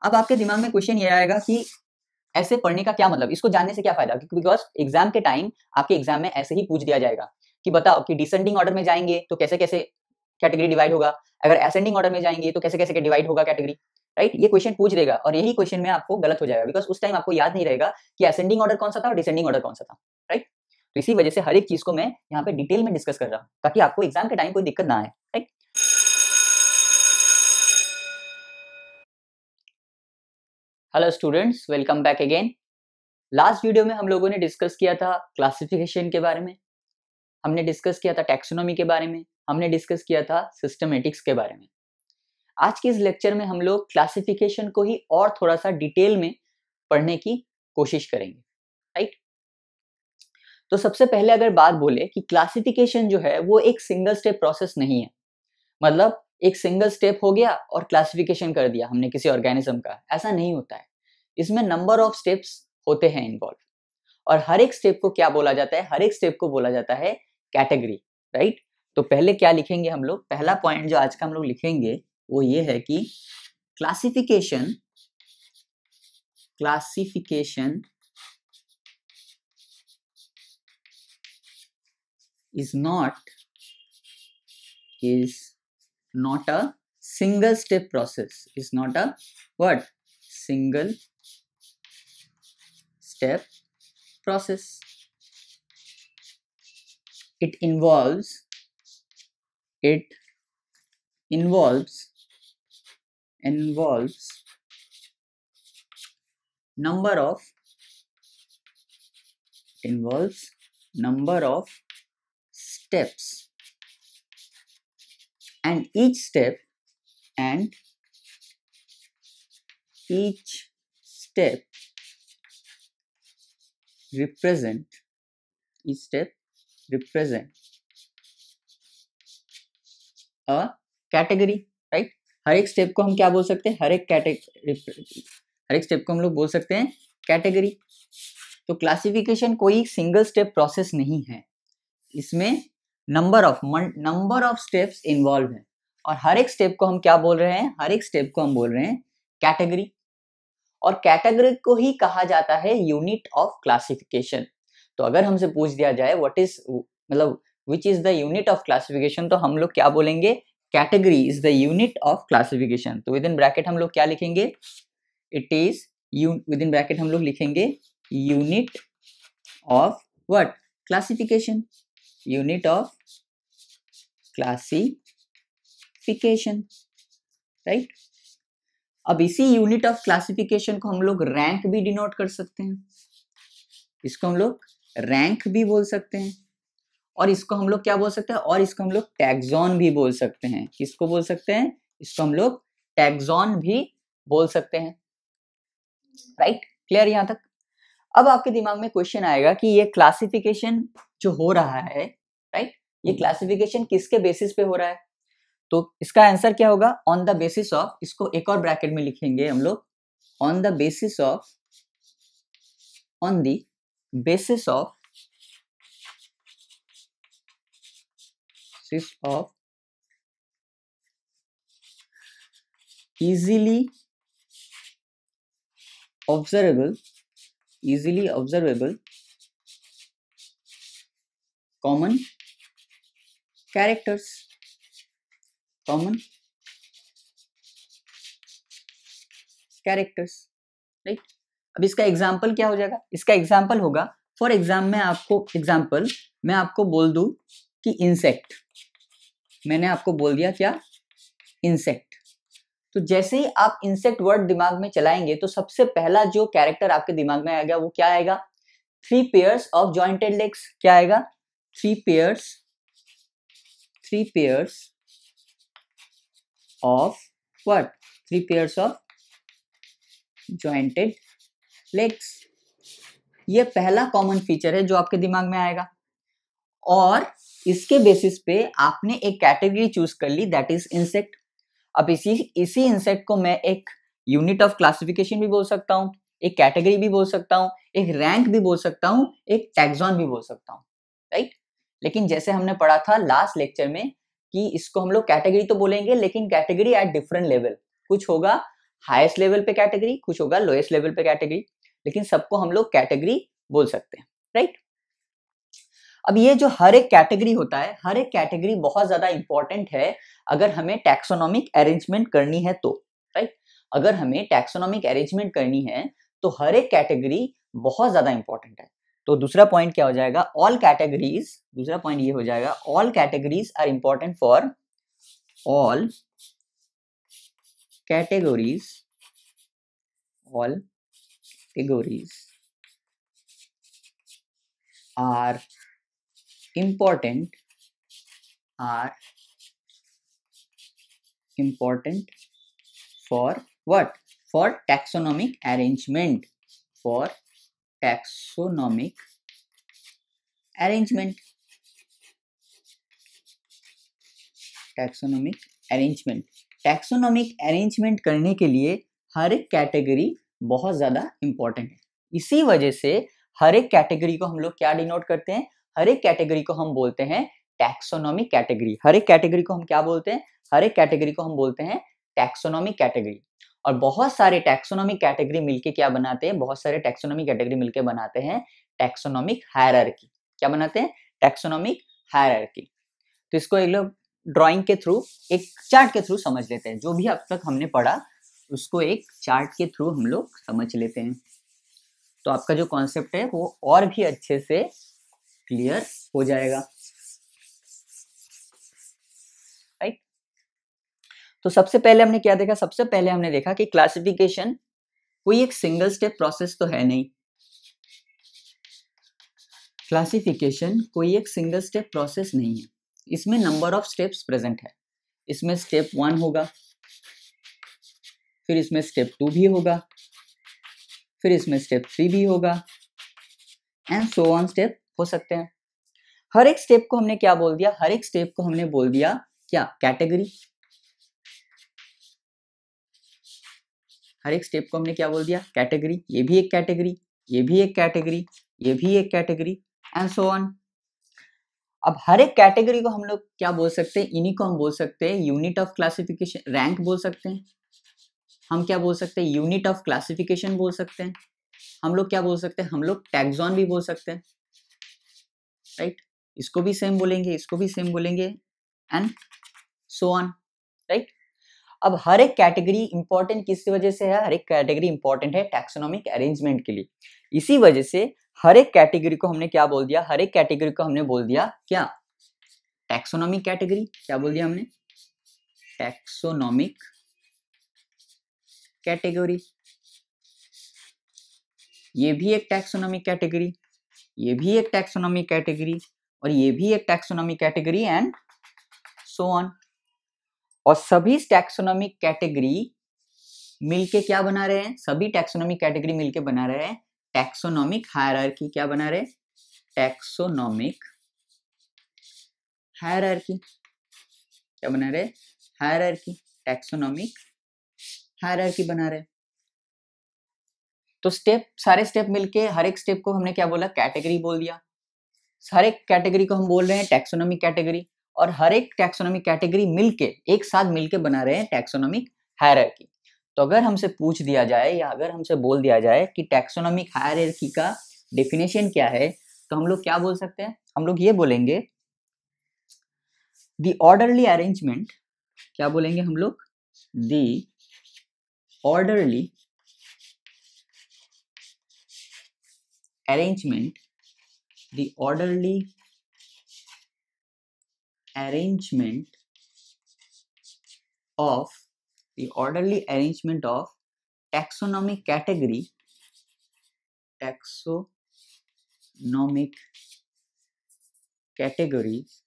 अब आपके दिमाग में क्वेश्चन ये आएगा कि ऐसे पढ़ने का क्या मतलब, इसको जानने से क्या फायदा, बिकॉज एग्जाम के टाइम आपके एग्जाम में ऐसे ही पूछ दिया जाएगा कि बताओ कि डिसेंडिंग ऑर्डर में जाएंगे तो कैसे कैसे कैटेगरी डिवाइड होगा, अगर असेंडिंग ऑर्डर में जाएंगे तो कैसे कैसे डिवाइड होगा कैटेगरी, राइट। ये क्वेश्चन पूछ देगा और यही क्वेश्चन में आपको गलत हो जाएगा, बिकॉज उस टाइम आपको याद नहीं रहेगा कि असेंडिंग ऑर्डर कौन सा था और डिसेंडिंग ऑर्डर कौन सा था, राइट। तो इसी वजह से हर एक चीज को मैं यहाँ पे डिटेल में डिस्कस कर रहा हूँ ताकि आपको एग्जाम के टाइम कोई दिक्कत ना आए, right. Hello students, welcome back again. Last video में हम लोगों ने डिस्कस किया था क्लासिफिकेशन के बारे में, हमने डिस्कस किया था टैक्सोनॉमी के बारे में, हमने डिस्कस किया था सिस्टमेटिक्स के बारे में। आज के इस लेक्चर में हम लोग क्लासिफिकेशन को ही और थोड़ा सा डिटेल में पढ़ने की कोशिश करेंगे, राइट। तो सबसे पहले अगर बात बोले कि क्लासिफिकेशन जो है वो एक सिंगल स्टेप प्रोसेस नहीं है, मतलब एक सिंगल स्टेप हो गया और क्लासिफिकेशन कर दिया हमने किसी ऑर्गेनिज्म का, ऐसा नहीं होता है। इसमें नंबर ऑफ स्टेप्स होते हैं इन्वॉल्व, और हर एक स्टेप को क्या बोला जाता है, हर एक स्टेप को बोला जाता है कैटेगरी, राइट। तो पहले क्या लिखेंगे हम लोग, पहला पॉइंट जो आज का हम लोग लिखेंगे वो ये है कि classification is not a single step process, is not a what, single step process. It involves number of steps, and each step represent a category, right। हर एक स्टेप को हम क्या बोल सकते हैं, हर एक स्टेप को हम लोग बोल सकते हैं कैटेगरी। तो क्लासिफिकेशन कोई सिंगल स्टेप प्रोसेस नहीं है, इसमें नंबर ऑफ स्टेप्स इन्वॉल्व है, और हर एक स्टेप को हम क्या बोल रहे हैं, हर एक स्टेप को हम बोल रहे हैं कैटेगरी। और कैटेगरी को ही कहा जाता है यूनिट ऑफ क्लासिफिकेशन। तो अगर हमसे पूछ दिया जाए व्हाट इज, मतलब which is the unit of classification, तो हम लोग क्या बोलेंगे, category is the unit of classification. तो विद इन ब्रैकेट हम लोग क्या लिखेंगे, it is with in bracket हम लोग लिखेंगे unit of what, classification, unit of classification, right. अब इसी यूनिट ऑफ क्लासिफिकेशन को हम लोग रैंक भी डिनोट कर सकते हैं, इसको हम लोग रैंक भी बोल सकते हैं, और इसको हम लोग क्या बोल सकते हैं, और इसको हम लोग टैक्सॉन भी बोल सकते हैं। किसको बोल सकते हैं, इसको हम लोग टैक्सॉन भी बोल सकते हैं, राइट। क्लियर यहां तक। अब आपके दिमाग में क्वेश्चन आएगा कि ये क्लासिफिकेशन जो हो रहा है, राइट, ये क्लासिफिकेशन किसके बेसिस पे हो रहा है। तो इसका आंसर क्या होगा, ऑन द बेसिस ऑफ, इसको एक और ब्रैकेट में लिखेंगे हम लोग, on the basis of easily observable common characters, right. अब इसका एग्जाम्पल क्या हो जाएगा, इसका एग्जाम्पल होगा, फॉर एग्जाम मैं आपको बोल दूं कि इंसेक्ट, मैंने आपको बोल दिया क्या, इंसेक्ट। तो जैसे ही आप इंसेक्ट वर्ड दिमाग में चलाएंगे तो सबसे पहला जो कैरेक्टर आपके दिमाग में आएगा वो क्या आएगा, 3 पेयर्स ऑफ जॉइंटेड लेग्स। क्या आएगा, 3 pairs of what, 3 pairs of jointed legs. ये पहला कॉमन फीचर है जो आपके दिमाग में आएगा, और इसके बेसिस पे आपने एक कैटेगरी चूज कर ली, दैट इज इंसेक्ट। अब इसी इंसेक्ट को मैं एक यूनिट ऑफ क्लासिफिकेशन भी बोल सकता हूँ, एक कैटेगरी भी बोल सकता हूँ, एक रैंक भी बोल सकता हूँ, एक टैक्सॉन भी बोल सकता हूँ, राइट। लेकिन जैसे हमने पढ़ा था लास्ट लेक्चर में कि इसको हम लोग कैटेगरी तो बोलेंगे, लेकिन कैटेगरी एट डिफरेंट लेवल, कुछ होगा हाईएस्ट लेवल पे कैटेगरी, कुछ होगा लोएस्ट लेवल पे कैटेगरी, लेकिन सबको हम लोग कैटेगरी बोल सकते हैं, राइट। अब ये जो हर एक कैटेगरी होता है, हर एक कैटेगरी बहुत ज्यादा इंपॉर्टेंट है अगर हमें टैक्सोनॉमिक अरेंजमेंट करनी है तो, राइट। अगर हमें टैक्सोनॉमिक अरेंजमेंट करनी है तो हर एक कैटेगरी बहुत ज्यादा इंपॉर्टेंट है। तो दूसरा पॉइंट क्या हो जाएगा, ऑल कैटेगरीज, दूसरा पॉइंट ये हो जाएगा all categories are important for, all categories, all categories are important, are important for what, for taxonomic arrangement, for taxonomic arrangement, taxonomic arrangement, taxonomic arrangement करने के लिए हर एक कैटेगरी बहुत ज्यादा इंपॉर्टेंट है। इसी वजह से हर एक कैटेगरी को हम लोग क्या डिनोट करते हैं, हर एक कैटेगरी को हम बोलते हैं टैक्सोनॉमिक कैटेगरी। हर एक कैटेगरी को हम क्या बोलते हैं, हर एक कैटेगरी को हम बोलते हैं टैक्सोनॉमिक कैटेगरी। और बहुत सारे टैक्सोनॉमिक कैटेगरी मिलके क्या बनाते हैं, बहुत सारे टैक्सोनॉमिक कैटेगरी मिलके बनाते हैं टैक्सोनॉमिक हायरार्की। क्या बनाते हैं, टैक्सोनॉमिक हायरार्की। तो इसको एक लोग ड्राइंग के थ्रू, एक चार्ट के थ्रू समझ लेते हैं। जो भी अब तक हमने पढ़ा उसको एक चार्ट के थ्रू हम लोग समझ लेते हैं, तो आपका जो कॉन्सेप्ट है वो और भी अच्छे से क्लियर हो जाएगा, राइट। तो सबसे पहले हमने क्या देखा, सबसे पहले हमने देखा कि क्लासिफिकेशन कोई एक सिंगल स्टेप प्रोसेस तो है नहीं। क्लासिफिकेशन कोई एक सिंगल स्टेप प्रोसेस नहीं है, इसमें नंबर ऑफ स्टेप्स प्रेजेंट है। इसमें स्टेप 1 होगा, फिर इसमें स्टेप 2 भी होगा, फिर इसमें स्टेप 3 भी होगा, एंड सो ऑन स्टेप हो सकते हैं। हर एक स्टेप को हमने क्या बोल दिया, हर एक स्टेप को हमने बोल दिया क्या, कैटेगरी। हर एक स्टेप को हमने क्या बोल दिया, कैटेगरी। ये भी एक कैटेगरी, ये भी एक कैटेगरी, ये भी एक कैटेगरी, एंड सो ऑन। अब हर एक कैटेगरी को हम लोग क्या बोल सकते हैं, इन्हीं को हम बोल सकते हैं यूनिट ऑफ क्लासिफिकेशन, रैंक बोल सकते हैं। हम क्या बोल सकते हैं, यूनिट ऑफ क्लासिफिकेशन बोल सकते हैं। हम लोग क्या बोल सकते हैं, हम लोग टैक्सॉन भी बोल सकते हैं, राइट। इसको भी सेम बोलेंगे, इसको भी सेम बोलेंगे, एंड सो ऑन, राइट। अब हर एक कैटेगरी इंपॉर्टेंट किस वजह से है, हर एक कैटेगरी इंपॉर्टेंट है टैक्सोनॉमिक अरेंजमेंट के लिए। इसी वजह से हर एक कैटेगरी को हमने क्या बोल दिया, हर एक कैटेगरी को हमने बोल दिया क्या, टैक्सोनॉमिक कैटेगरी। क्या बोल दिया हमने, टैक्सोनॉमिक कैटेगरी। ये भी एक टैक्सोनॉमिक कैटेगरी, ये भी एक टैक्सोनॉमिक कैटेगरी, और ये भी एक taxonomic category, and so on. और सभी टैक्सोनॉमिक कैटेगरी मिलके क्या बना रहे हैं, सभी टैक्सोनॉमिक कैटेगरी मिलके बना रहे हैं टैक्सोनॉमिक हायरार्की। क्या बना रहे हैं, टैक्सोनॉमिक हायरार्की। क्या बना रहे, हायरार्की, टैक्सोनॉमिक हायरार्की बना रहे। तो स्टेप, सारे स्टेप मिलके हर एक स्टेप को हमने क्या बोला, कैटेगरी बोल दिया। हर एक कैटेगरी को हम बोल रहे हैं टैक्सोनॉमिक कैटेगरी, और हर एक टैक्सोनॉमिक कैटेगरी मिलके एक साथ मिलके बना रहे हैं टैक्सोनॉमिक हायरार्की। तो अगर हमसे पूछ दिया जाए या अगर हमसे बोल दिया जाए कि टैक्सोनॉमिक हायरार्की का डेफिनेशन क्या है, तो हम लोग क्या बोल सकते हैं, हम लोग ये बोलेंगे द ऑर्डरली अरेंजमेंट। क्या बोलेंगे हम लोग, the orderly arrangement, the orderly arrangement of, the orderly arrangement of taxonomic category, taxonomic categories,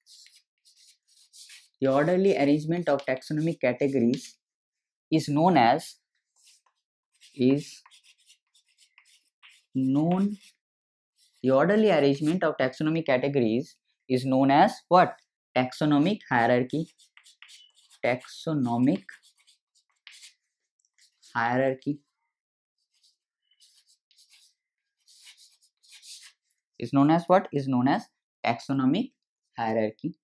the orderly arrangement of taxonomic categories is known as, is known, the orderly arrangement of taxonomic categories is known as what, taxonomic hierarchy, taxonomic hierarchy is known as what, is known as taxonomic hierarchy.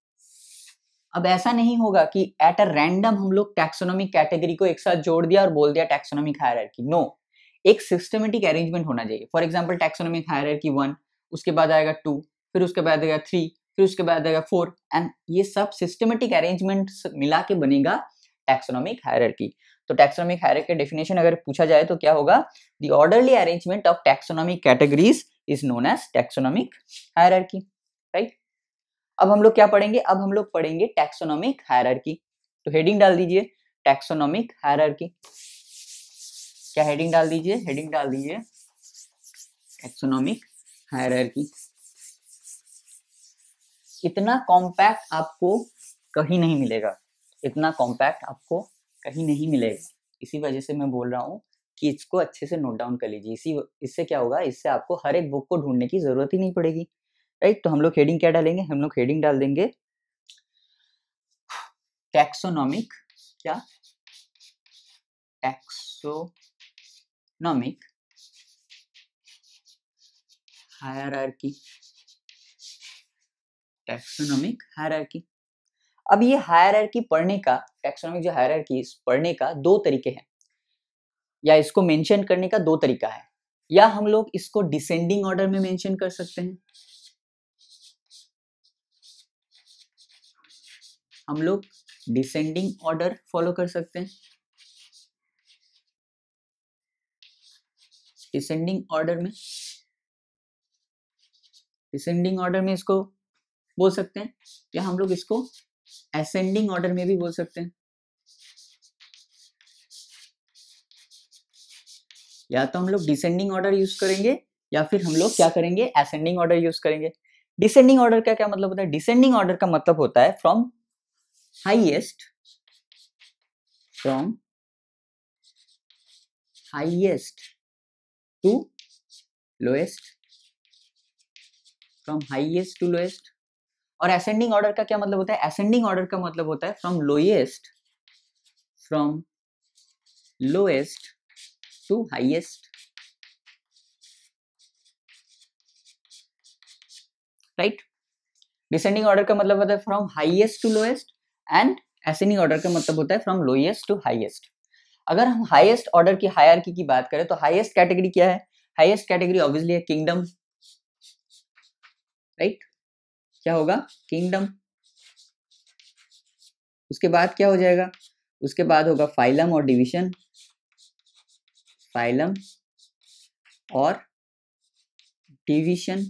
अब ऐसा नहीं होगा कि at a random हम लोग taxonomic category को एक साथ जोड़ दिया और बोल दिया टैक्सोनॉमिक हायरार्की। नो, एक सिस्टमेटिक अरेंजमेंट होना चाहिए। फॉर एग्जांपल टैक्सोनॉमिक हायरार्की 1, उसके बाद आएगा 2, फिर उसके बाद आएगा 3, फिर उसके बाद आएगा 4, एंड ये सब सिस्टमेटिक अरेंजमेंट मिला के बनेगा टैक्सोनॉमिक हायरार्की। तो टैक्सोनॉमिक हायरार्की डेफिनेशन अगर पूछा जाए तो क्या होगा? The orderly arrangement of taxonomic categories is known as taxonomic hierarchy, right. अब हम लोग क्या पढ़ेंगे? अब हम लोग पढ़ेंगे टैक्सोनॉमिक हायरार्की। तो हेडिंग डाल दीजिए टैक्सोनॉमिक हायरार्की। क्या हेडिंग डाल दीजिए? हेडिंग डाल दीजिए टैक्सोनॉमिक हायरार्की। इतना कॉम्पैक्ट आपको कहीं नहीं मिलेगा, इतना कॉम्पैक्ट आपको कहीं नहीं मिलेगा। इसी वजह से मैं बोल रहा हूँ कि इसको अच्छे से नोट डाउन कर लीजिए। इससे क्या होगा? इससे आपको हर एक बुक को ढूंढने की जरूरत ही नहीं पड़ेगी, राइट। तो हम लोग हेडिंग क्या डालेंगे? हम लोग हेडिंग डाल देंगे टैक्सोनॉमिक, क्या? Taxonomic hierarchy, taxonomic hierarchy. अब ये हायरार्की पढ़ने का, टैक्सोनॉमिक जो हायरार्की पढ़ने का दो तरीके हैं, या इसको मेंशन करने का दो तरीका है। या हम लोग इसको डिसेंडिंग ऑर्डर में मेंशन कर सकते हैं, हम लोग डिसेंडिंग ऑर्डर फॉलो कर सकते हैं। डिसेंडिंग ऑर्डर में इसको बोल सकते हैं, या हम लोग इसको असेंडिंग ऑर्डर में भी बोल सकते हैं। या तो हम लोग डिसेंडिंग ऑर्डर यूज करेंगे या फिर हम लोग क्या करेंगे? असेंडिंग ऑर्डर यूज करेंगे। डिसेंडिंग ऑर्डर का क्या मतलब होता है? डिसेंडिंग ऑर्डर का मतलब होता है from highest to lowest, from highest to lowest. और असेंडिंग ऑर्डर का क्या मतलब होता है? असेंडिंग ऑर्डर का मतलब होता है from lowest to highest, right. Descending order का मतलब होता है from highest to lowest, and ascending order का मतलब होता है फ्रॉम लोएस्ट टू हाईएस्ट। अगर हम हाईएस्ट ऑर्डर की हायरार्की की बात करें तो हाईएस्ट कैटेगरी क्या है? हाईएस्ट कैटेगरी ऑब्वियसली है किंगडम, राइट। क्या होगा? किंगडम। उसके बाद क्या हो जाएगा? उसके बाद होगा फाइलम और डिवीजन, फाइलम और डिवीजन।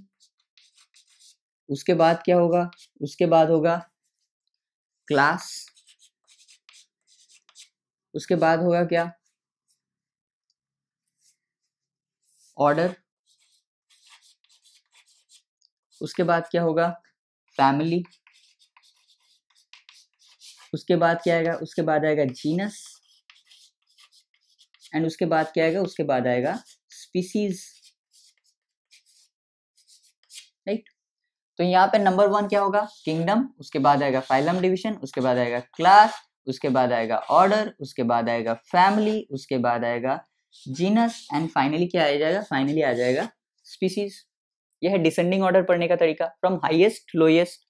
उसके बाद क्या होगा? उसके बाद होगा क्लास। उसके बाद होगा क्या? ऑर्डर। उसके बाद क्या होगा? फैमिली। उसके बाद क्या आएगा? उसके बाद आएगा जीनस, एंड उसके बाद क्या आएगा? उसके बाद आएगा स्पीसीज, राइट। तो यहाँ पे नंबर 1 क्या होगा? किंगडम। उसके बाद आएगा फाइलम डिवीजन, उसके बाद आएगा क्लास, उसके बाद आएगा ऑर्डर, उसके बाद आएगा फैमिली, उसके बाद आएगा जीनस, एंड फाइनली क्या आ जाएगा? फाइनली आ जाएगा स्पीसीज। यह है डिसेंडिंग ऑर्डर पढ़ने का तरीका, फ्रॉम हाईएस्ट लोएस्ट।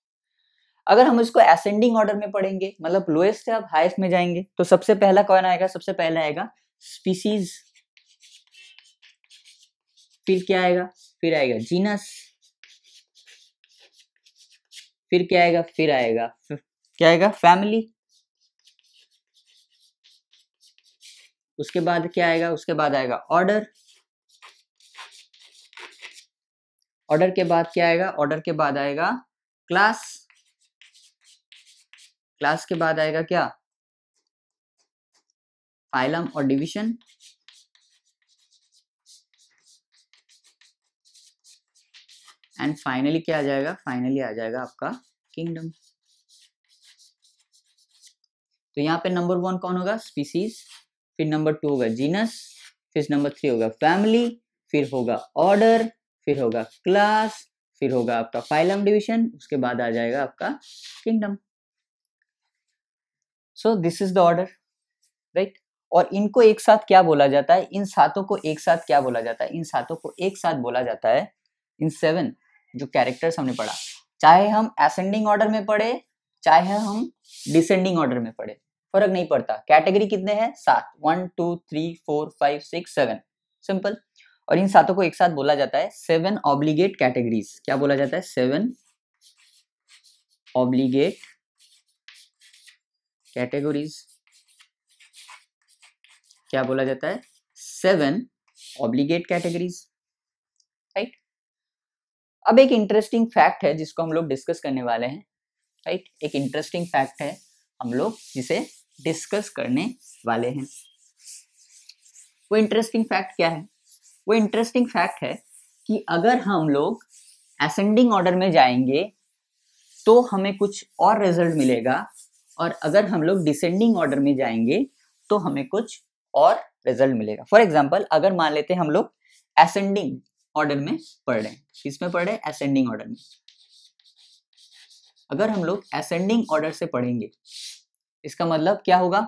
अगर हम इसको असेंडिंग ऑर्डर में पढ़ेंगे, मतलब लोएस्ट से आप हाईएस्ट में जाएंगे, तो सबसे पहला कौन आएगा? सबसे पहला आएगा स्पीसीज, फिर क्या आएगा? फिर आएगा जीनस, फिर क्या आएगा? फिर आएगा क्या आएगा? फैमिली। उसके बाद क्या आएगा? उसके बाद आएगा ऑर्डर। ऑर्डर के बाद क्या आएगा? ऑर्डर के बाद आएगा क्लास। क्लास के बाद आएगा क्या? फाइलम और डिवीजन। एंड फाइनली क्या आ जाएगा? फाइनली आ जाएगा आपका किंगडम। तो यहाँ पे नंबर 1 कौन होगा? स्पीसीज, फिर नंबर 2 होगा जीनस, फिर नंबर 3 होगा फैमिली, फिर होगा ऑर्डर, फिर होगा क्लास, फिर होगा आपका फाइलम डिवीजन, उसके बाद आ जाएगा आपका kingdom. So this is the order, right. और इनको एक साथ क्या बोला जाता है? इन सातों को एक साथ क्या बोला जाता है? इन सातों को एक साथ बोला जाता है, इन 7 जो कैरेक्टर्स हमने पढ़ा, चाहे हम असेंडिंग ऑर्डर में पढ़े, चाहे हम डिसेंडिंग ऑर्डर में पढ़े, फर्क नहीं पड़ता। कैटेगरी कितने हैं? 7, 1 2 3 4 5 6 7, सिंपल। और इन सातों को एक साथ बोला जाता है 7 ऑब्लिगेट कैटेगरीज। क्या बोला जाता है? 7 ऑब्लिगेट कैटेगरीज। क्या बोला जाता है? 7 ऑब्लिगेट कैटेगरीज, राइट। अब एक इंटरेस्टिंग फैक्ट है जिसको हम लोग डिस्कस करने वाले हैं, राइट। एक इंटरेस्टिंग फैक्ट है हम लोग जिसे डिस्कस करने वाले हैं। वो इंटरेस्टिंग फैक्ट क्या है? वो इंटरेस्टिंग फैक्ट है कि अगर हम लोग असेंडिंग ऑर्डर में जाएंगे तो हमें कुछ और रिजल्ट मिलेगा, और अगर हम लोग डिसेंडिंग ऑर्डर में जाएंगे तो हमें कुछ और रिजल्ट मिलेगा। फॉर एग्जाम्पल, अगर मान लेते हैं हम लोग असेंडिंग ऑर्डर में पढ़ रहे हैं, किसमें पढ़ रहे हैं? असेंडिंग ऑर्डर में। अगर हम लोग असेंडिंग ऑर्डर से पढ़ेंगे, इसका मतलब क्या होगा?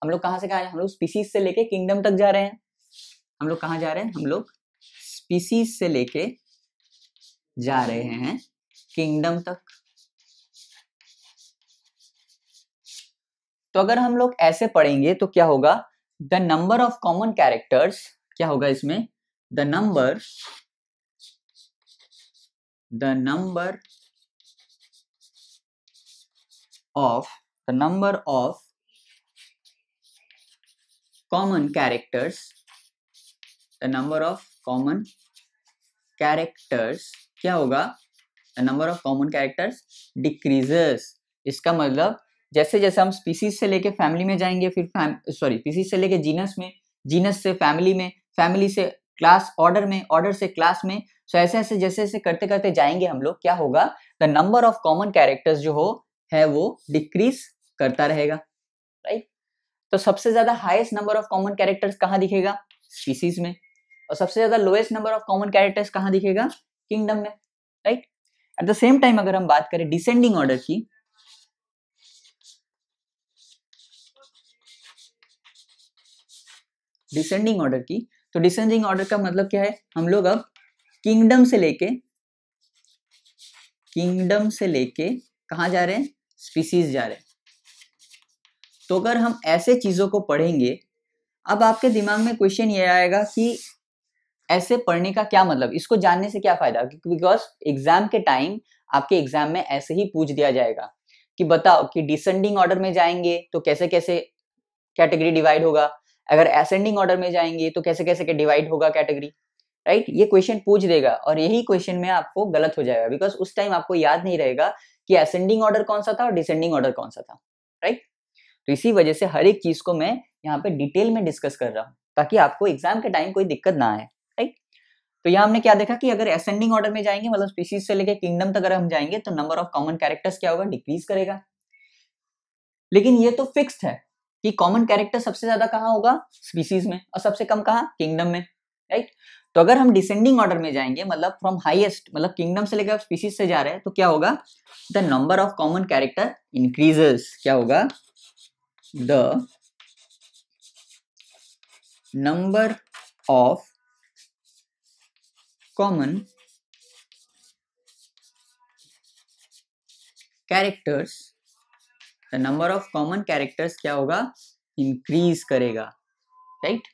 हम लोग कहां से कहां? हम लोग स्पीसीज से लेके किंगडम तक जा रहे हैं। हम लोग कहां जा रहे हैं? हम लोग स्पीसीज से लेके जा रहे हैं किंगडम तक। तो अगर हम लोग ऐसे पढ़ेंगे तो क्या होगा? The number of common characters, क्या होगा इसमें? The number of common characters, the number of common characters क्या होगा? The number of common characters decreases. इसका मतलब जैसे जैसे हम स्पीसीज से लेके फैमिली में जाएंगे, फिर स्पीसीज से लेके जीनस में, जीनस से फैमिली में, फैमिली से क्लास, ऑर्डर में, ऑर्डर से क्लास में, सो ऐसे ऐसे जैसे जैसे करते करते जाएंगे हम लोग, क्या होगा? The number of common characters जो है वो डिक्रीज करता रहेगा, राइट। तो सबसे ज्यादा highest number of common characters कहाँ दिखेगा? स्पीसीज में। और सबसे ज्यादा lowest number of common characters कहाँ दिखेगा? किंगडम में, right. At the same time अगर हम बात करें डिसेंडिंग ऑर्डर की, तो डिसेंडिंग ऑर्डर का मतलब क्या है? हम लोग अब किंगडम से लेके कहां जा रहे हैं? स्पीसीज जा रहे हैं। तो अगर हम ऐसे चीजों को पढ़ेंगे, अब आपके दिमाग में क्वेश्चन ये आएगा कि ऐसे पढ़ने का क्या मतलब, इसको जानने से क्या फायदा? बिकॉज एग्जाम के टाइम आपके एग्जाम में ऐसे ही पूछ दिया जाएगा कि बताओ कि डिसेंडिंग ऑर्डर में जाएंगे तो कैसे कैसे कैटेगरी डिवाइड होगा, अगर असेंडिंग ऑर्डर में जाएंगे तो कैसे कैसे डिवाइड होगा कैटेगरी, राइट। ये क्वेश्चन पूछ देगा और यही क्वेश्चन में आपको गलत हो जाएगा, बिकॉज उस टाइम आपको याद नहीं रहेगा कि असेंडिंग ऑर्डर कौन सा था और डिसेंडिंग ऑर्डर कौन सा था, राइट। तो इसी वजह से हर एक चीज को मैं यहाँ पे डिटेल में डिस्कस कर रहा हूँ ताकि आपको एग्जाम के टाइम कोई दिक्कत ना आए, राइट। तो यहाँ हमने क्या देखा कि अगर असेंडिंग ऑर्डर में जाएंगे, मतलब स्पीसीज से लेके किंगडम तक अगर हम जाएंगे तो नंबर ऑफ कॉमन कैरेक्टर्स क्या होगा? डिक्रीज करेगा। लेकिन ये तो फिक्स्ड है कि कॉमन कैरेक्टर सबसे ज्यादा कहाँ होगा? स्पीसीज में, और सबसे कम कहाँ? किंगडम में, राइट। तो अगर हम डिसेंडिंग ऑर्डर में जाएंगे, मतलब फ्रॉम हाईएस्ट, मतलब किंगडम से लेकर स्पीसीज से जा रहे हैं, तो क्या होगा? The number of common character increases. क्या होगा? The number of common characters, the number of common characters क्या होगा? इंक्रीज करेगा, राइट।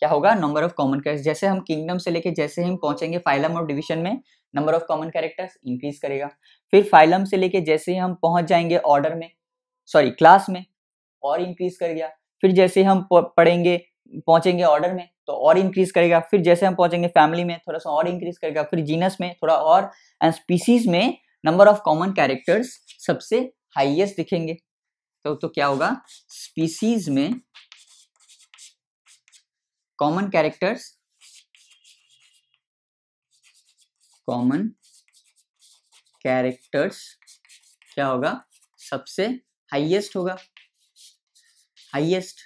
क्या होगा? नंबर ऑफ कॉमन कैरेक्टर्स, जैसे हम किंगडम से लेके जैसे हम पहुंचेंगे फाइलम और डिवीजन में, number of common characters increase करेगा। फिर फाइलम से लेके जैसे ही हम पहुंच जाएंगे ऑर्डर में, क्लास में, और इंक्रीज कर गया। फिर जैसे हम पढ़ेंगे, पहुंचेंगे ऑर्डर में तो और इंक्रीज करेगा। फिर जैसे हम पहुंचेंगे फैमिली में थोड़ा सा और इंक्रीज करेगा। फिर जीनस में थोड़ा और, एंड स्पीसीज में नंबर ऑफ कॉमन कैरेक्टर्स सबसे हाईएस्ट दिखेंगे। तो क्या होगा? स्पीसीज में कॉमन कैरेक्टर्स क्या होगा? सबसे हाईएस्ट होगा, हाईएस्ट।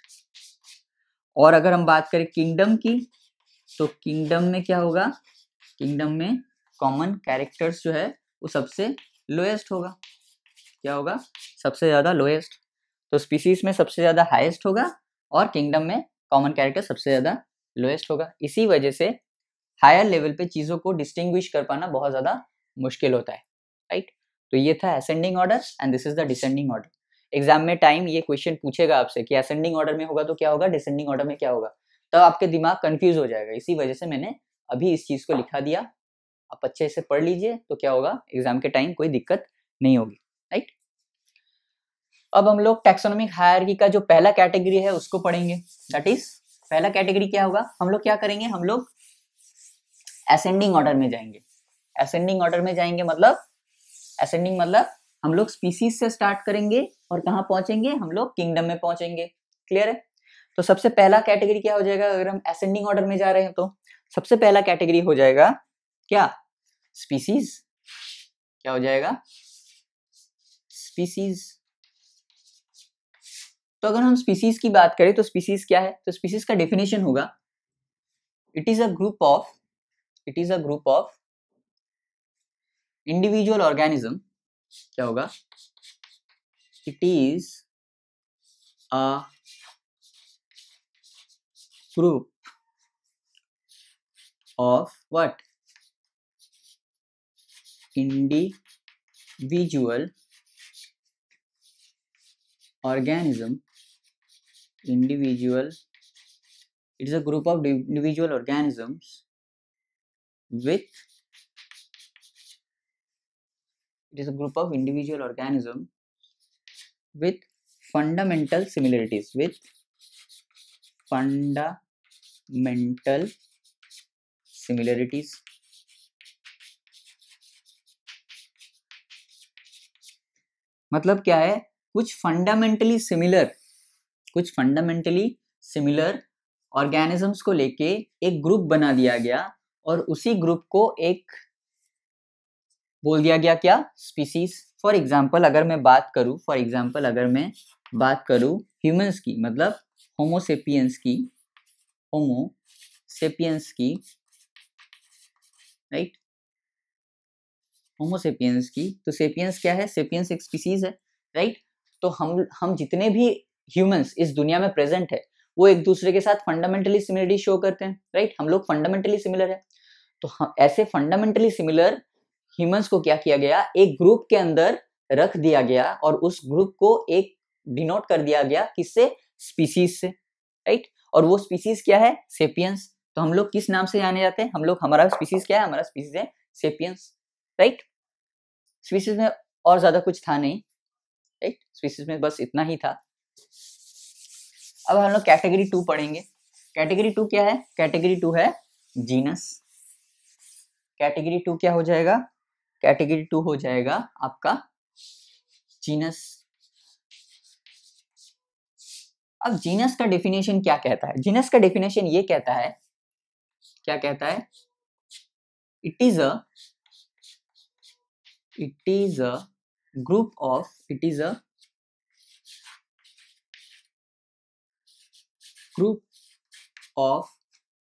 और अगर हम बात करें किंगडम की, तो किंगडम में क्या होगा? किंगडम में कॉमन कैरेक्टर्स जो है वो सबसे लोएस्ट होगा। क्या होगा? सबसे ज्यादा लोएस्ट। तो स्पीसीज में सबसे ज्यादा हाईएस्ट होगा और किंगडम में कॉमन कैरेक्टर सबसे ज्यादा लोएस्ट होगा। इसी वजह से हायर लेवल पे चीजों को डिस्टिंग्विश कर पाना बहुत ज्यादा मुश्किल होता है, राइट। तो ये था ascending order and this is the descending order. Exam में टाइम ये क्वेश्चन पूछेगा आपसे कि असेंडिंग ऑर्डर में होगा तो क्या होगा, डिसेंडिंग ऑर्डर में क्या होगा, तब आपके दिमाग कंफ्यूज हो जाएगा। इसी वजह से मैंने अभी इस चीज को लिखा दिया, आप अच्छे से पढ़ लीजिए तो क्या होगा, एग्जाम के टाइम कोई दिक्कत नहीं होगी, राइट। अब हम लोग टैक्सोनॉमिक हायरार्की का जो पहला कैटेगरी है उसको पढ़ेंगे। दैट इज पहला कैटेगरी क्या होगा, हम लोग क्या करेंगे, हम लोग असेंडिंग ऑर्डर में जाएंगे। असेंडिंग ऑर्डर में जाएंगे मतलब, असेंडिंग मतलब हम लोग स्पीसीज से स्टार्ट करेंगे और कहाँ पहुंचेंगे, हम लोग किंगडम में पहुंचेंगे। क्लियर है। तो सबसे पहला कैटेगरी क्या हो जाएगा, अगर हम असेंडिंग ऑर्डर में जा रहे हैं तो सबसे पहला कैटेगरी हो जाएगा क्या, स्पीसीज। क्या हो जाएगा, स्पीसीज। तो अगर हम स्पीसीज की बात करें तो स्पीसीज क्या है, तो स्पीसीज का डेफिनेशन होगा, it is a group of individual organism. क्या होगा, it is a group of what, individual organism, it is a group of individual organisms with fundamental similarities, मतलब क्या है, कुछ फंडामेंटली सिमिलर ऑर्गेनिजम्स को लेके एक ग्रुप बना दिया गया और उसी ग्रुप को एक बोल दिया गया क्या, स्पीसीज। फॉर एग्जाम्पल अगर मैं बात करूं ह्यूमंस की, मतलब होमोसेपियंस की, राइट, होमोसेपियंस की, तो सेपियंस क्या है, सेपियंस एक स्पीसीज है, राइट। तो हम जितने भी ह्यूमंस इस दुनिया में प्रेजेंट है वो एक दूसरे के साथ फंडामेंटली सिमिलरिटी शो करते हैं, राइट। हम लोग फंडामेंटली सिमिलर है, तो ऐसे फंडामेंटली सिमिलर ह्यूमंस को क्या किया गया, एक ग्रुप के अंदर रख दिया गया और उस ग्रुप को एक डिनोट कर दिया गया किससे, स्पीसीज से, राइट। और वो स्पीसीज क्या है, सेपियंस। तो हम लोग किस नाम से जाने जाते हैं, हम लोग, हमारा स्पीसीज क्या है, हमारा स्पीसीज है सेपियंस, राइट। स्पीसीज में और ज्यादा कुछ था नहीं, राइट, स्पीसीज में बस इतना ही था। अब हम लोग कैटेगरी 2 पढ़ेंगे। कैटेगरी 2 क्या है, कैटेगरी 2 है जीनस। कैटेगरी 2 क्या हो जाएगा, कैटेगरी 2 हो जाएगा आपका जीनस। अब जीनस का डेफिनेशन क्या कहता है, जीनस का डेफिनेशन ये कहता है, क्या कहता है, it is a group of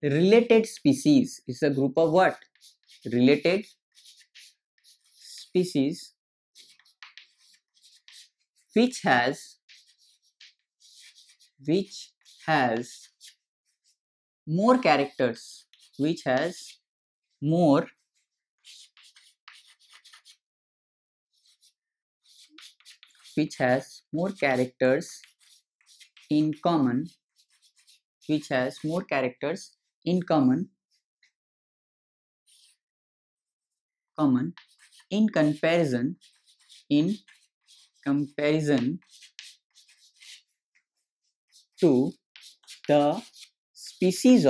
related species. It's a group of what, related species which has more characters, in common, in comparison to the species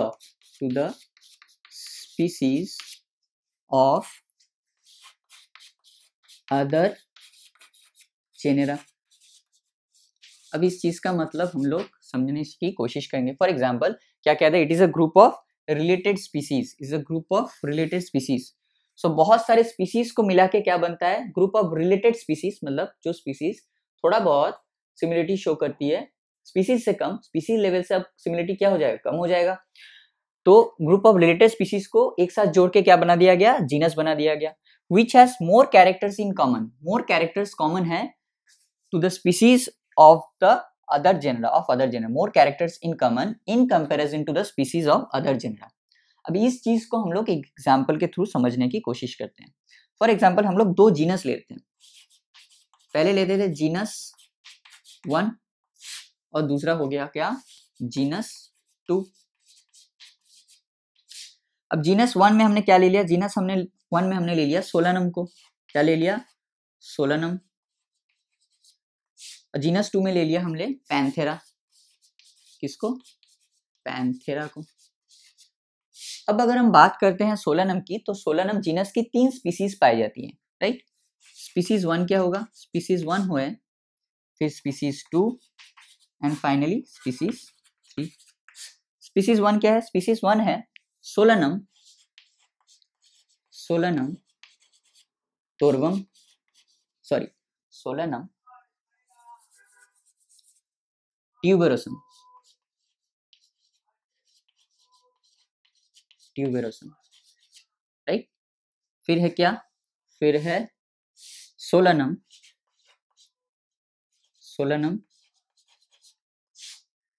of other genera। अब इस चीज का मतलब हम लोग समझने की कोशिश करेंगे। फॉर एग्जाम्पल क्या कहते हैं, it is a group of related species, so बहुत सारे स्पीसीज को मिला के क्या बनता है, ग्रुप ऑफ रिलेटेड स्पीसीज, मतलब जो स्पीसीज थोड़ा बहुत सिमिलरिटी शो करती है, स्पीसीज से कम, स्पीसीज लेवल से अब सिमिलरिटी क्या हो जाएगा, कम हो जाएगा। तो ग्रुप ऑफ रिलेटेड स्पीसीज को एक साथ जोड़ के क्या बना दिया गया, जीनस बना दिया गया। Which has more characters in common, more characters common है to the species of the other genera, more characters in common in comparison to the species of other genera। अब इस चीज को हम लोग एक एग्जाम्पल के थ्रू समझने की कोशिश करते हैं। फॉर एग्जाम्पल हम लोग दो जीनस लेते हैं, पहले लेते थे जीनस 1 और दूसरा हो गया क्या, जीनस 2। अब जीनस 1 में हमने क्या ले लिया, जीनस 1 में हमने ले लिया सोलानम को, क्या ले लिया, सोलानम। और जीनस 2 में ले लिया हमने पैंथेरा, किसको, पैंथेरा को। अब अगर हम बात करते हैं सोलानम की, तो सोलानम जीनस की 3 स्पीसीज पाई जाती हैं, राइट। स्पीसीज 1 क्या होगा, स्पीसीज 1 है, फिर species 2 and finally species 3। Species 1 क्या है, स्पीसीज 1 है solanum, solanum torvum, sorry solanum tuberosum, tuberosum, right. फिर है क्या, फिर है solanum, solanum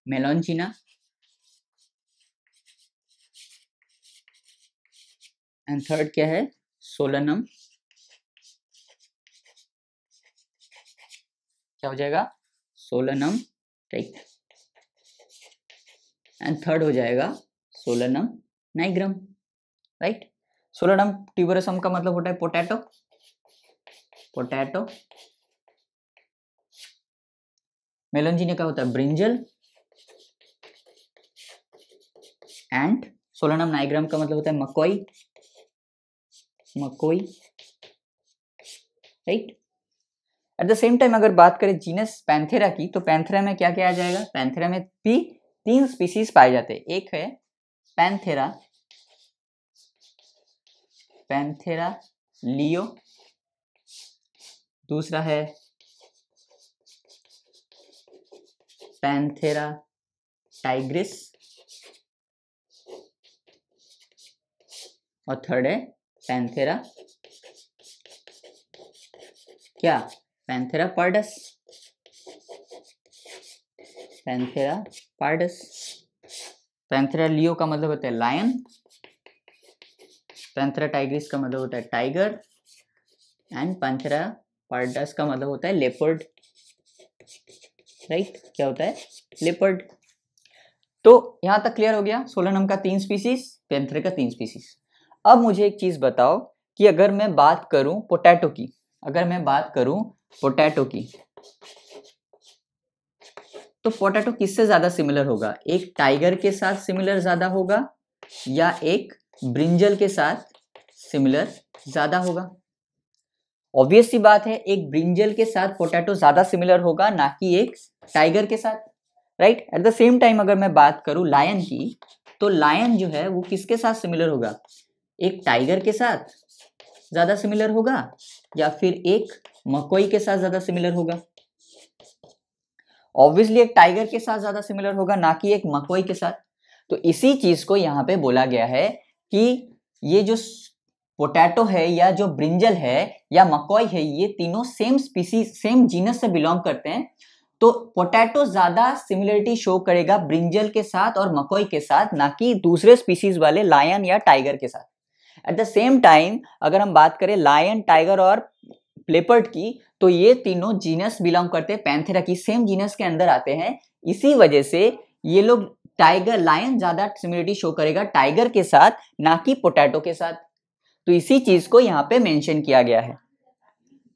melongena and third क्या है, सोलानम, क्या हो जाएगा, सोलानम, राइट। एंड थर्ड हो जाएगा solanum nigrum, right. Solanum tuberosum का मतलब होता है पोटैटो, पोटैटो। मेलॉन्जिना का होता है ब्रिंजल एंड सोलानम नाइग्रम का मतलब होता है मकोई, मकोई, right. At the same time अगर बात करें जीनस पैंथेरा की, तो पैंथेरा में क्या क्या आ जाएगा, पैंथेरा में भी 3 स्पीसीज पाए जाते हैं। एक है पैंथेरा, पैंथेरा लियो, दूसरा है पैंथेरा टाइग्रिस और थर्ड है पैंथेरा क्या, Panthera pardus, Panthera pardus. Panthera leo का मतलब होता है लायन, पैंथेरा टाइग्रिस का मतलब होता है टाइगर एंड पैंथेरा पार्डस का मतलब होता है लेपर्ड, राइट। क्या होता है, लेपर्ड। तो यहां तक क्लियर हो गया, सोलानम का 3 स्पीसीज, पैंथेरा का 3 स्पीसीज। अब मुझे एक चीज बताओ कि अगर मैं बात करूं पोटैटो की, अगर मैं बात करूं पोटैटो की, तो पोटैटो किससे ज्यादा सिमिलर होगा, एक टाइगर के साथ सिमिलर ज्यादा होगा या एक ब्रिंजल के साथ सिमिलर ज्यादा होगा। ऑब्वियस सी बात है, एक ब्रिंजल के साथ पोटैटो ज्यादा सिमिलर होगा, ना कि एक टाइगर के साथ, right. At the same time अगर मैं बात करूं लायन की, तो लायन जो है वो किसके साथ सिमिलर होगा, एक टाइगर के साथ ज्यादा सिमिलर होगा या फिर एक मकोई के साथ ज्यादा सिमिलर होगा। ऑब्वियसली एक टाइगर के साथ ज्यादा सिमिलर होगा, ना कि एक मकोई के साथ। तो इसी चीज को यहाँ पे बोला गया है कि ये जो पोटैटो है या जो ब्रिंजल है या मकोई है, ये तीनों सेम स्पीसीज, सेम जीनस से बिलोंग करते हैं। तो पोटैटो ज्यादा सिमिलरिटी शो करेगा ब्रिंजल के साथ और मकोई के साथ, ना कि दूसरे स्पीसीज वाले लायन या टाइगर के साथ। एट द सेम टाइम अगर हम बात करें लायन, टाइगर और लेपर्ड की, तो ये तीनों जीनस बिलोंग करते हैं पैंथेरा की, सेम जीनस के अंदर आते हैं। इसी वजह से ये लोग टाइगर, लायन ज्यादा सिमिलरिटी शो करेगा टाइगर के साथ, ना कि पोटैटो के साथ। तो इसी चीज को यहाँ पे मेंशन किया गया है,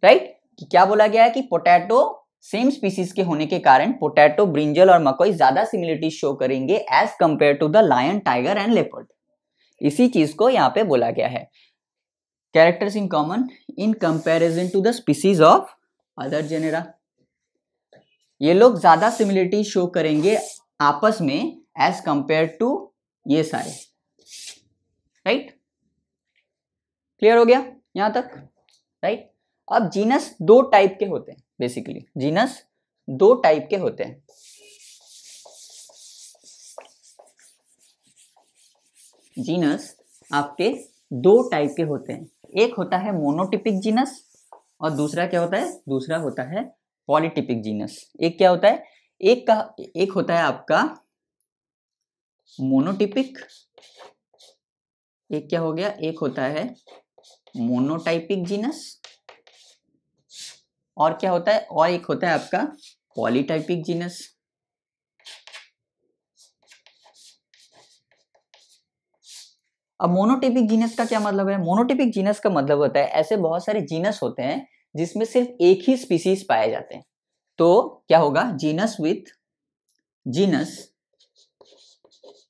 राइट। कि क्या बोला गया है कि पोटैटो सेम स्पीसीज के होने के कारण पोटैटो, ब्रिंजल और मकोई ज्यादा सिमिलरिटी शो करेंगे as compare to the lion, tiger and leopard. इसी चीज को यहाँ पे बोला गया है। Characters in common in comparison to the species of other genera, ये लोग ज्यादा सिमिलरिटी शो करेंगे आपस में एज कंपेयर टू ये सारे, राइट। क्लियर हो गया यहां तक, राइट। अब जीनस 2 टाइप के होते हैं, बेसिकली जीनस 2 टाइप के होते हैं। जीनस आपके 2 टाइप के होते हैं, एक होता है मोनोटिपिक जीनस और दूसरा क्या होता है, दूसरा होता है पॉलीटिपिक जीनस। एक क्या होता है, एक होता है आपका मोनोटिपिक, एक क्या हो गया, एक होता है मोनोटाइपिक जीनस और क्या होता है, और एक होता है आपका पॉलीटाइपिक जीनस। अब मोनोटिपिक जीनस का क्या मतलब है? मोनोटिपिक जीनस का मतलब होता है ऐसे बहुत सारे जीनस होते हैं जिसमें सिर्फ एक ही स्पीसीज पाए जाते हैं। तो क्या होगा, genus with genus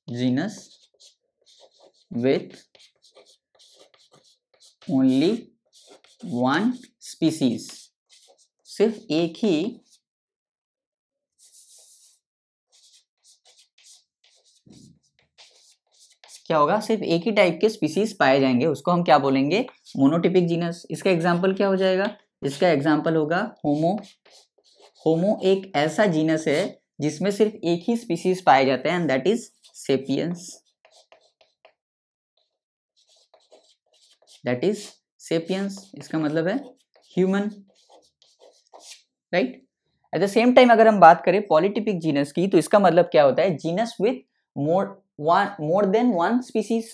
genus with only one species, सिर्फ एक ही क्या होगा, सिर्फ एक ही टाइप के स्पीसीज पाए जाएंगे, उसको हम क्या बोलेंगे, मोनोटिपिक जीनस। इसका एग्जांपल क्या हो जाएगा, इसका एग्जांपल होगा होमो। होमो एक ऐसा जीनस है जिसमें सिर्फ एक ही स्पीसीज पाए जाते हैं and that is sapiens, that is sapiens. इसका मतलब है human, right. At the same time अगर हम बात करें पॉलीटिपिक जीनस की, तो इसका मतलब क्या होता है, genus with more than one species,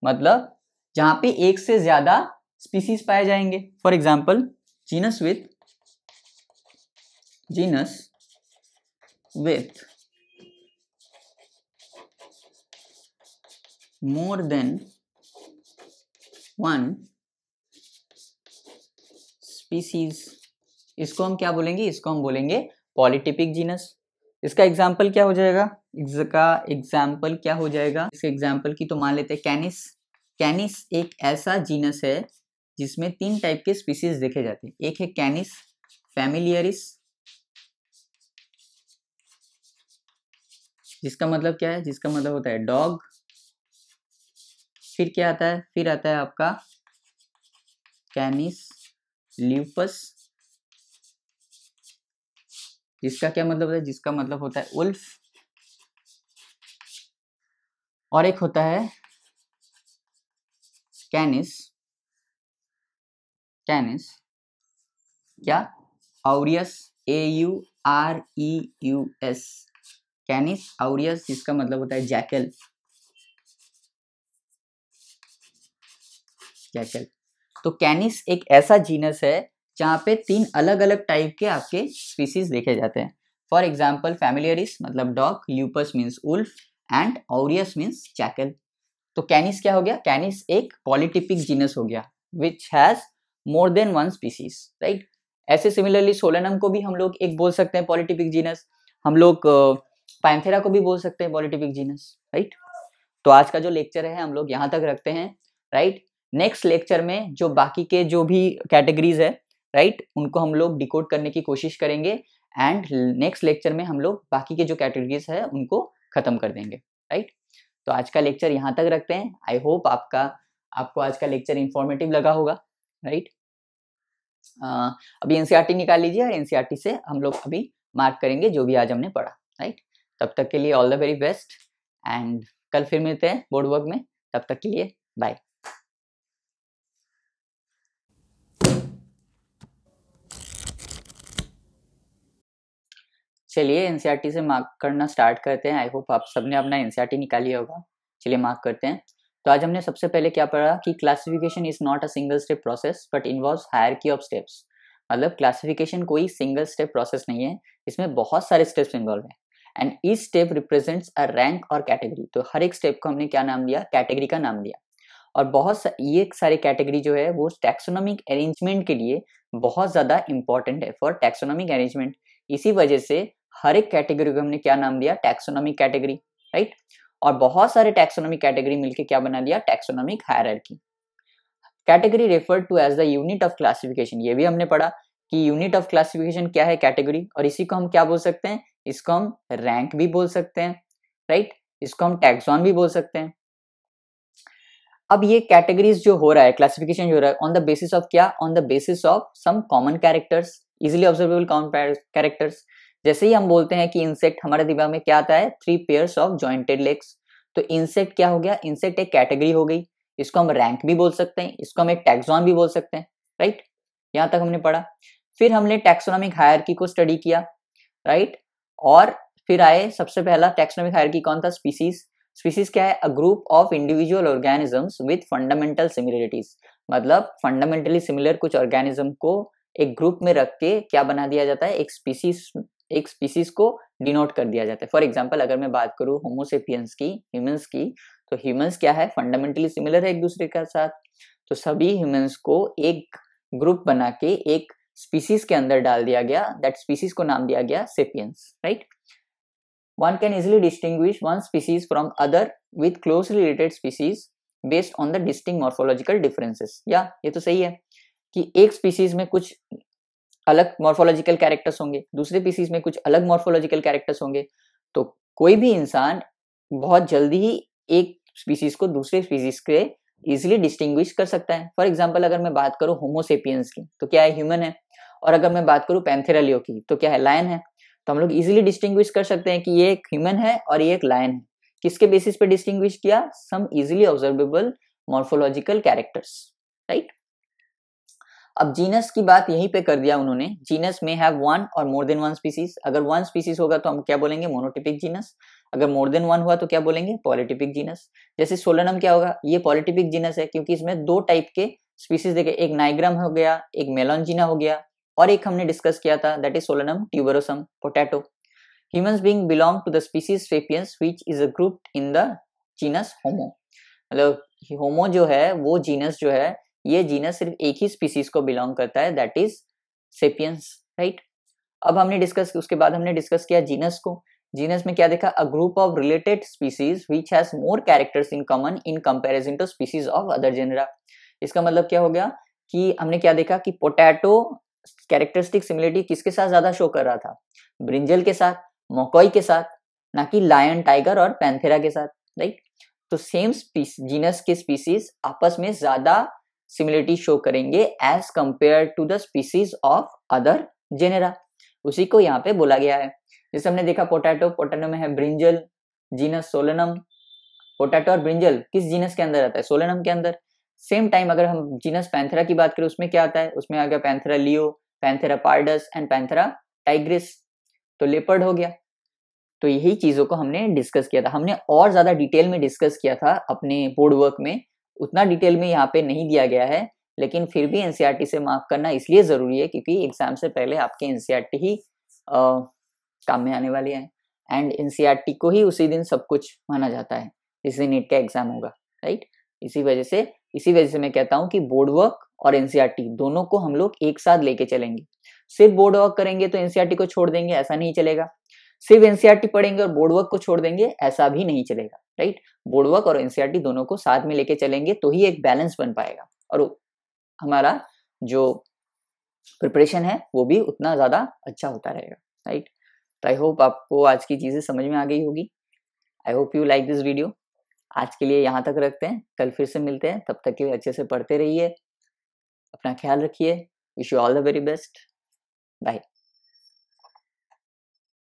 मतलब जहां पे एक से ज्यादा स्पीसीज पाए जाएंगे। For example genus with more than one species, इसको हम क्या बोलेंगे, इसको हम बोलेंगे पॉलीटिपिक जीनस। इसका एग्जाम्पल क्या हो जाएगा, इसका एग्जाम्पल क्या हो जाएगा, इस एग्जाम्पल की तो मान लेते हैं कैनिस। कैनिस एक ऐसा जीनस है जिसमें 3 टाइप के स्पीसीज देखे जाते हैं। एक है कैनिस फैमिलियरिस, जिसका मतलब क्या है, जिसका मतलब होता है डॉग। फिर क्या आता है, फिर आता है आपका कैनिस ल्यूपस, जिसका क्या मतलब है, जिसका मतलब होता है उल्फ। और एक होता है कैनिस क्या, आउरियस, AUREUS, कैनिस आउरियस, जिसका मतलब होता है जैकल। तो कैनिस एक ऐसा जीनस है जहाँ पे 3 अलग अलग टाइप के आपके स्पीसीज देखे जाते हैं। फॉर एग्जाम्पल फैमिलियरिस मतलब dog, lupus means wolf and aureus means jackal. तो कैनिस क्या हो गया, कैनिस एक पॉलीटिपिक जीनस हो गया which has more than one species, right. ऐसे सिमिलरली सोलेनम को भी हम लोग एक बोल सकते हैं पॉलीटिपिक जीनस, हम लोग पैंथेरा को भी बोल सकते हैं पॉलीटिपिक जीनस, राइट। तो आज का जो लेक्चर है हम लोग यहाँ तक रखते हैं, राइट। नेक्स्ट लेक्चर में जो बाकी के जो भी कैटेगरीज है, राइट, उनको हम लोग डिकोड करने की कोशिश करेंगे एंड नेक्स्ट लेक्चर में हम लोग बाकी के जो कैटेगरीज है उनको खत्म कर देंगे, राइट। तो आज का लेक्चर यहाँ तक रखते हैं। आई होप आपको आज का लेक्चर इंफॉर्मेटिव लगा होगा, राइट। अभी एनसीईआरटी निकाल लीजिए और एनसीईआरटी से हम लोग अभी मार्क करेंगे जो भी आज हमने पढ़ा, राइट। तब तक के लिए all the very best and कल फिर मिलते हैं बोर्ड वर्क में, तब तक के लिए बाय। चलिए एनसीईआरटी से मार्क करना स्टार्ट करते हैं। आई होप आप सबने अपना एनसीईआरटी निकाल लिया होगा। चलिए मार्क करते हैं। तो आज हमने सबसे पहले क्या पढ़ा कि classification is not a single step process but involves hierarchy of steps. मतलब क्लासिफिकेशन कोई सिंगल स्टेप प्रोसेस नहीं है, इसमें बहुत सारे स्टेप्स इन्वॉल्व हैं and each step represents a rank और कैटेगरी। तो हर एक स्टेप को हमने क्या नाम दिया, कैटेगरी का नाम दिया। और ये सारे कैटेगरी जो है वो टैक्सोनॉमिक अरेंजमेंट के लिए बहुत ज्यादा इंपॉर्टेंट है, फॉर टैक्सोनॉमिक अरेंजमेंट। इसी वजह से हर एक कैटेगरी को हमने क्या नाम दिया, टैक्सोनॉमिक कैटेगरी, राइट। और बहुत सारे टैक्सोनॉमिक कैटेगरी मिलके क्या बना दिया, taxonomic hierarchy. Category refer to as the unit of classification, ये भी हमने पढ़ा कि यूनिट ऑफ क्लासिफिकेशन क्या है, कैटेगरी। और इसी को हम क्या बोल सकते हैं, इसको हम रैंक भी बोल सकते हैं, राइट। इसको हम टैक्सॉन भी बोल सकते हैं। अब ये कैटेगरीज जो हो रहा है, क्लासिफिकेशन जो हो रहा है, ऑन द बेसिस ऑफ क्या, on the basis of some common characters, easily observable common characters. जैसे ही हम बोलते हैं कि इंसेक्ट, हमारे दिमाग में क्या आता है, 3 पेयर्स ऑफ जॉइंटेड लेग्स। तो इंसेक्ट क्या हो गया, इंसेक्ट एक कैटेगरी हो गई, इसको हम रैंक भी बोल सकते हैं, इसको हम एक टैक्सॉन भी बोल सकते हैं, राइट। यहाँ तक हमने पढ़ा। फिर हमने टैक्सोनॉमिक हायरार्की को स्टडी किया, राइट। और फिर आए सबसे पहला टैक्सोनॉमिक हायरार्की कौन था, स्पीसीज। स्पीसीज क्या है, अ group of individual organisms with fundamental similarities. मतलब फंडामेंटली सिमिलर कुछ ऑर्गेनिज्म को एक ग्रुप में रख के क्या बना दिया जाता है, एक स्पीसीज को डिनोट कर दिया जाता है। फॉर एग्जाम्पल अगर मैं बात करूँ होमोसेपियंस की, ह्यूमंस की, तो ह्यूमंस क्या है, फंडामेंटली सिमिलर है एक दूसरे के साथ। तो सभी ह्यूमंस को एक ग्रुप बना के एक स्पीसीज के अंदर डाल दिया गया, दैट स्पीसीज को नाम दिया गया sapiens, right. One can easily distinguish one species from other with closely related species based on the distinct morphological differences. या ये तो सही है कि एक स्पीसीज में कुछ अलग मॉर्फोलॉजिकल कैरेक्टर्स होंगे, दूसरे स्पीसीज में कुछ अलग मॉर्फोलॉजिकल कैरेक्टर्स होंगे, तो कोई भी इंसान बहुत जल्दी ही एक स्पीसीज को दूसरे स्पीसीज के इजिली डिस्टिंग्विश कर सकता है। फॉर एग्जाम्पल अगर मैं बात करूँ होमोसेपियंस की, तो क्या है, ह्यूमन है। और अगर मैं बात करूँ पैंथेरा लियो की, तो क्या है, लायन है। तो हम लोग इजिली डिस्टिंग्विश कर सकते हैं कि ये एक ह्यूमन है और ये एक लायन है। किसके बेसिस पे डिस्टिंग्विश किया, some easily observable morphological characters, right. अब जीनस की बात यहीं पे कर दिया उन्होंने। जीनस में हैव वन और मोर देन वन स्पीसीज। अगर वन स्पीसीज होगा तो हम क्या बोलेंगे, मोनोटिपिक जीनस। अगर मोर देन वन हुआ तो क्या बोलेंगे, पॉलीटिपिक जीनस। जैसे सोलेनम क्या होगा, ये पॉलीटिपिक जीनस है क्योंकि इसमें दो टाइप के स्पीसीज देखे, एक नाइग्राम हो गया, एक मेलॉन्जिना हो गया, और एक हमने डिस्कस किया था that is solanum tuberosum potato. Humans being belong to the species sapiens which is a group in the genus homo. मतलब होमो जो है वो जीनस जो है, ये जीनस सिर्फ एक ही स्पीसीज को बिलोंग करता है, दैट इज सेपियंस, राइट। अब हमने डिस्कस, उसके बाद हमने डिस्कस किया जीनस को। जीनस में क्या देखा, a group of related species which has more characters in common in comparison to species of other genera. इसका मतलब क्या हो गया कि हमने क्या देखा कि पोटैटो कैरेक्टरिस्टिक सिमिलरिटी किसके साथ ज्यादा शो कर रहा था, ब्रिंजल के साथ, मकोई के साथ, ना कि लायन, टाइगर और पैंथेरा के साथ, राइट। तो सेम जीनस के स्पीसीज आपस में ज्यादा सिमिलरिटी शो करेंगे as compare to the species of other genera. उसी को यहाँ पे बोला गया है। जैसे हमने देखा पोटैटो, पोटैटो में है ब्रिंजल, जीनस सोलेनम। पोटैटो और ब्रिंजल किस जीनस के अंदर आता है, सोलेनम के अंदर। सेम टाइम अगर हम जीनस पैंथेरा की बात करें, उसमें क्या आता है, उसमें आ गया Panthera leo, Panthera pardus and Panthera Tigris. तो लेपर्ड हो गया। तो यही चीजों को हमने डिस्कस किया था। हमने और ज्यादा डिटेल में डिस्कस किया था अपने बोर्ड वर्क में, उतना डिटेल में यहाँ पे नहीं दिया गया है, लेकिन फिर भी एनसीईआरटी से मार्क करना इसलिए जरूरी है क्योंकि एग्जाम से पहले आपके एनसीईआरटी ही काम में आने वाली है, एंड एनसीईआरटी को ही उसी दिन सब कुछ माना जाता है जिस दिन नीट का एग्जाम होगा, राइट। इसी वजह से मैं कहता हूँ कि बोर्ड वर्क और एनसीईआरटी दोनों को हम लोग एक साथ लेके चलेंगे। सिर्फ बोर्ड वर्क करेंगे तो एनसीईआरटी को छोड़ देंगे, ऐसा नहीं चलेगा। सिर्फ एनसीईआरटी पढ़ेंगे और बोर्ड वर्क को छोड़ देंगे, ऐसा भी नहीं चलेगा, राइट। बोर्ड वर्क और एनसीईआरटी दोनों को साथ में लेके चलेंगे तो ही एक बैलेंस बन पाएगा और हमारा जो प्रिपरेशन है वो भी उतना ज्यादा अच्छा होता रहेगा, राइट। तो आई होप आपको आज की चीजें समझ में आ गई होगी। I hope you like this video. आज के लिए यहाँ तक रखते हैं, कल फिर से मिलते हैं। तब तक के लिए अच्छे से पढ़ते रहिए, अपना ख्याल रखिए। Wish you all the very best. Bye.